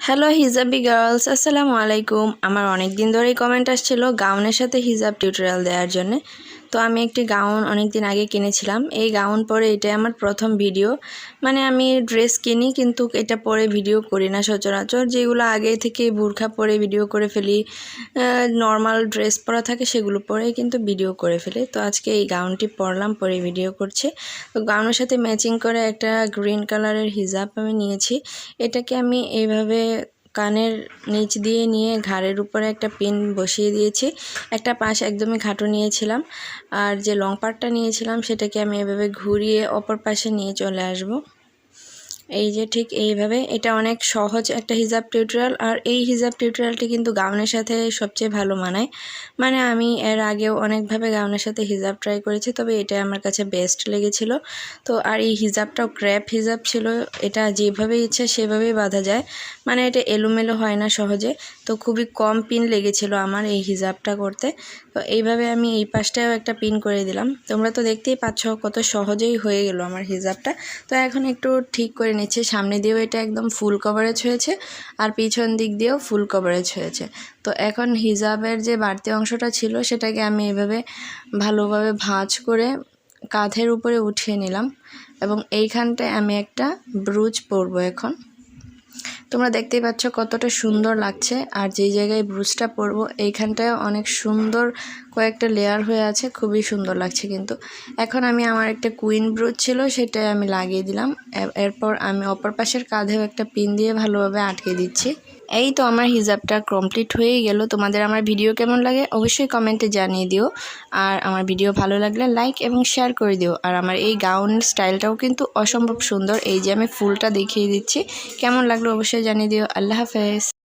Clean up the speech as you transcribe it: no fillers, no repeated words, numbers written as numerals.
Hello hijabi girls, আসসালামু আলাইকুম। আমার অনেক দিন ধরেই কমেন্ট আসছিল গাউনের সাথে হিজাব টিউটোরিয়াল দেওয়ার জন্য। তো আমি একটি গাউন অনেক দিন আগে কিনেছিলাম। এই গাউন পরে এটাই আমার প্রথম ভিডিও। মানে আমি ড্রেস কিনি কিন্তু এটা পরে ভিডিও করি না সচরাচর। যেগুলো আগে থেকে বোরখা পরে ভিডিও করে ফেলি, নর্মাল ড্রেস পরা থাকে সেগুলো পরেই কিন্তু ভিডিও করে ফেলি। তো আজকে এই গাউনটি পরলাম, পরে ভিডিও করছি। তো গাউনের সাথে ম্যাচিং করে একটা গ্রিন কালারের হিজাব আমি নিয়েছি। এটাকে আমি এইভাবে কানের নিচ দিয়ে নিয়ে ঘাড়ের উপরে একটা পিন বসিয়ে দিয়েছি। একটা পাশ একদমই খাটো নিয়েছিলাম, আর যে লং পার্টটা নিয়েছিলাম সেটাকে আমি এভাবে ঘুরিয়ে অপর পাশে নিয়ে চলে আসব। এই যে ঠিক এইভাবে। এটা অনেক সহজ একটা হিজাব টিউটোরিয়াল, আর এই হিজাব টিউটোরিয়ালটি কিন্তু গাউনের সাথে সবচেয়ে ভালো মানায়। মানে আমি এর আগেও অনেকভাবে গাউনের সাথে হিজাব ট্রাই করেছি, তবে এটা আমার কাছে বেস্ট লেগেছিল। তো আর এই হিজাবটাও ক্র্যাপ হিজাব ছিল। এটা যেভাবে ইচ্ছে সেভাবেই বাঁধা যায়, মানে এটা এলোমেলো হয় না সহজে। তো খুবই কম পিন লেগেছিল আমার এই হিজাবটা করতে। তো এইভাবে আমি এই পাশটাও একটা পিন করে দিলাম। তোমরা তো দেখতেই পাচ্ছ কত সহজেই হয়ে গেল আমার হিজাবটা। তো এখন একটু ঠিক করে নিচ্ছে। সামনে দিয়েও এটা একদম ফুল কভারেজ হয়েছে, আর পিছন দিক দিয়েও ফুল কভারেজ হয়েছে। তো এখন হিজাবের যে বাড়তি অংশটা ছিল সেটাকে আমি এভাবে ভালোভাবে ভাঁজ করে কাঁধের উপরে উঠিয়ে নিলাম, এবং এইখানটায় আমি একটা ব্রুচ পরবো এখন। তোমরা দেখতেই পাচ্ছ কতটা সুন্দর লাগছে। আর যেই জায়গায় ব্রুচটা পরবো এইখানটায় অনেক সুন্দর কয়েকটা লেয়ার হয়ে আছে, খুবই সুন্দর লাগছে কিন্তু। এখন আমি আমার একটা কুইন ব্রুচ ছিল সেটাই আমি লাগিয়ে দিলাম। এরপর আমি অপর পাশের কাঁধেও একটা পিন দিয়ে ভালোভাবে আটকে দিচ্ছি। এই তো আমার হিজাবটা কমপ্লিট হয়েই গেল। তোমাদের আমার ভিডিও কেমন লাগে অবশ্যই কমেন্টে জানিয়ে দিও। আর আমার ভিডিও ভালো লাগলে লাইক এবং শেয়ার করে দিও। আর আমার এই গাউনের স্টাইলটাও কিন্তু অসম্ভব সুন্দর। এই যে আমি ফুলটা দেখিয়ে দিচ্ছি, কেমন লাগলো অবশ্যই জানিয়ে দিও। আল্লাহ হাফেজ।